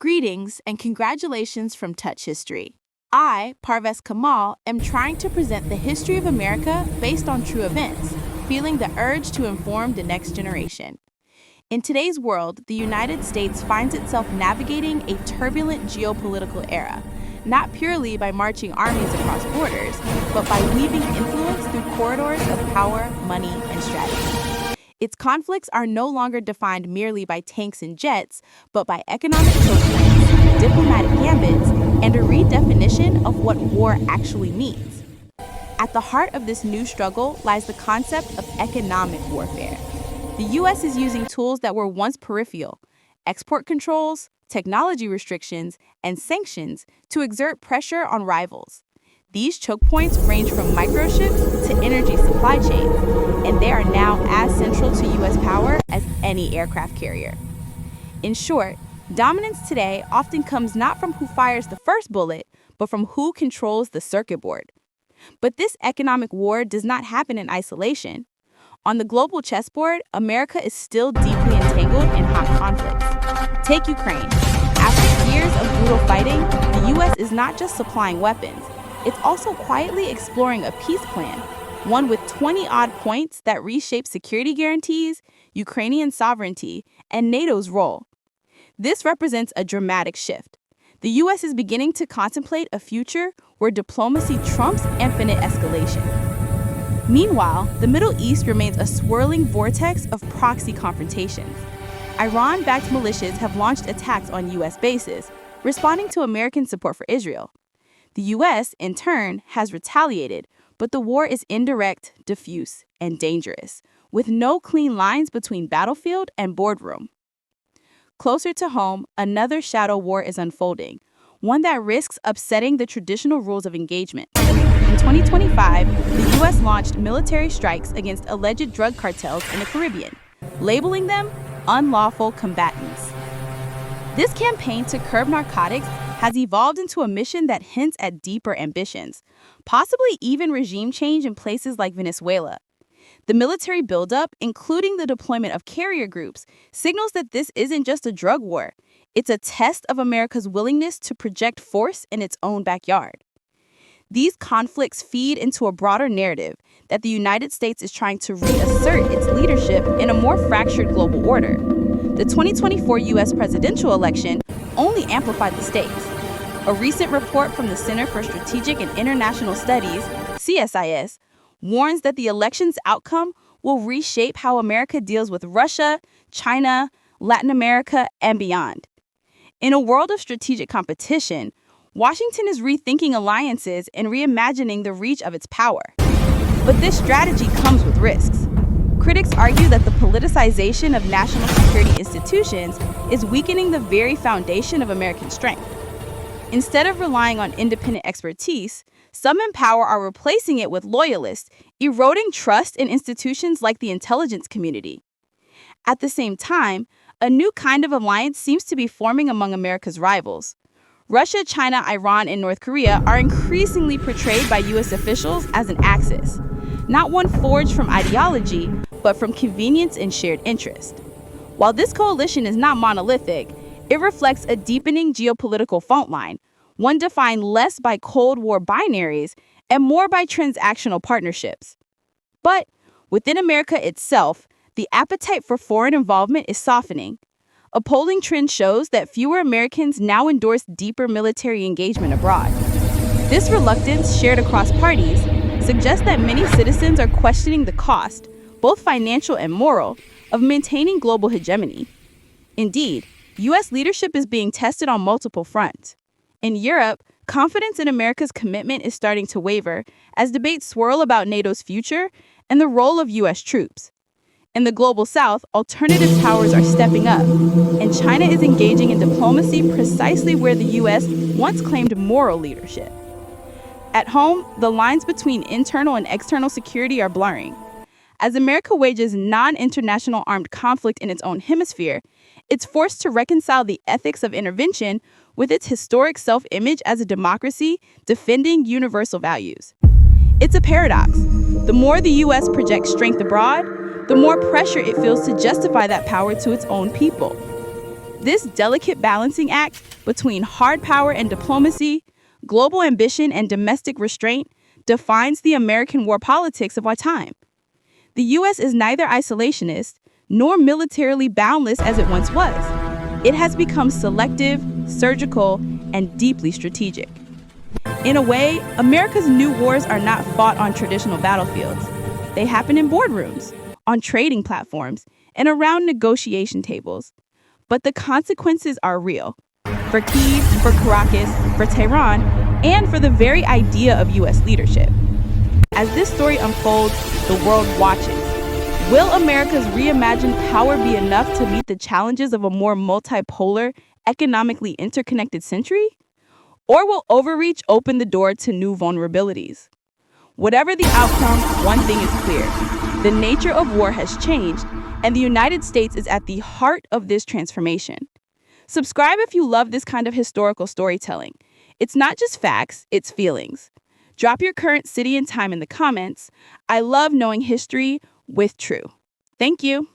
Greetings and congratulations from Touch History. I, Parvez Kamal, am trying to present the history of America based on true events, feeling the urge to inform the next generation. In today's world, the United States finds itself navigating a turbulent geopolitical era, not purely by marching armies across borders, but by weaving influence through corridors of power, money, and strategy. Its conflicts are no longer defined merely by tanks and jets, but by economic choke points, diplomatic gambits, and a redefinition of what war actually means. At the heart of this new struggle lies the concept of economic warfare. The U.S. is using tools that were once peripheral, export controls, technology restrictions, and sanctions to exert pressure on rivals. These choke points range from microships to energy supply chains, and they are now as central to U.S. power as any aircraft carrier. In short, dominance today often comes not from who fires the first bullet, but from who controls the circuit board. But this economic war does not happen in isolation. On the global chessboard, America is still deeply entangled in hot conflicts. Take Ukraine. After years of brutal fighting, the U.S. is not just supplying weapons. It's also quietly exploring a peace plan, one with 20-odd points that reshape security guarantees, Ukrainian sovereignty, and NATO's role. This represents a dramatic shift. The U.S. is beginning to contemplate a future where diplomacy trumps infinite escalation. Meanwhile, the Middle East remains a swirling vortex of proxy confrontations. Iran-backed militias have launched attacks on U.S. bases, responding to American support for Israel. The U.S., in turn, has retaliated, but the war is indirect, diffuse, and dangerous, with no clean lines between battlefield and boardroom. Closer to home, another shadow war is unfolding, one that risks upsetting the traditional rules of engagement. In 2025, the U.S. launched military strikes against alleged drug cartels in the Caribbean, labeling them unlawful combatants. This campaign to curb narcotics has evolved into a mission that hints at deeper ambitions, possibly even regime change in places like Venezuela. The military buildup, including the deployment of carrier groups, signals that this isn't just a drug war. It's a test of America's willingness to project force in its own backyard. These conflicts feed into a broader narrative that the United States is trying to reassert its leadership in a more fractured global order. The 2024 U.S. presidential election only amplified the stakes. A recent report from the Center for Strategic and International Studies, CSIS, warns that the election's outcome will reshape how America deals with Russia, China, Latin America, and beyond. In a world of strategic competition, Washington is rethinking alliances and reimagining the reach of its power. But this strategy comes with risks. Critics argue that the politicization of national security institutions is weakening the very foundation of American strength. Instead of relying on independent expertise, some in power are replacing it with loyalists, eroding trust in institutions like the intelligence community. At the same time, a new kind of alliance seems to be forming among America's rivals. Russia, China, Iran, and North Korea are increasingly portrayed by U.S. officials as an axis, not one forged from ideology, but from convenience and shared interest. While this coalition is not monolithic, it reflects a deepening geopolitical fault line, one defined less by Cold War binaries and more by transactional partnerships. But within America itself, the appetite for foreign involvement is softening. A polling trend shows that fewer Americans now endorse deeper military engagement abroad. This reluctance, shared across parties, suggests that many citizens are questioning the cost, both financial and moral, of maintaining global hegemony. Indeed, U.S. leadership is being tested on multiple fronts. In Europe, confidence in America's commitment is starting to waver as debates swirl about NATO's future and the role of U.S. troops. In the global south, alternative powers are stepping up, and China is engaging in diplomacy precisely where the U.S. once claimed moral leadership. At home, the lines between internal and external security are blurring. As America wages non-international armed conflict in its own hemisphere, it's forced to reconcile the ethics of intervention with its historic self-image as a democracy defending universal values. It's a paradox. The more the U.S. projects strength abroad, the more pressure it feels to justify that power to its own people. This delicate balancing act between hard power and diplomacy, global ambition and domestic restraint defines the American war politics of our time. The U.S. is neither isolationist nor militarily boundless as it once was. It has become selective, surgical, and deeply strategic. In a way, America's new wars are not fought on traditional battlefields. They happen in boardrooms, on trading platforms, and around negotiation tables. But the consequences are real. For Kyiv, for Caracas, for Tehran, and for the very idea of U.S. leadership. As this story unfolds, the world watches. Will America's reimagined power be enough to meet the challenges of a more multipolar, economically interconnected century? Or will overreach open the door to new vulnerabilities? Whatever the outcome, one thing is clear. The nature of war has changed, and the United States is at the heart of this transformation. Subscribe if you love this kind of historical storytelling. It's not just facts, it's feelings. Drop your current city and time in the comments. I love knowing history with True. Thank you.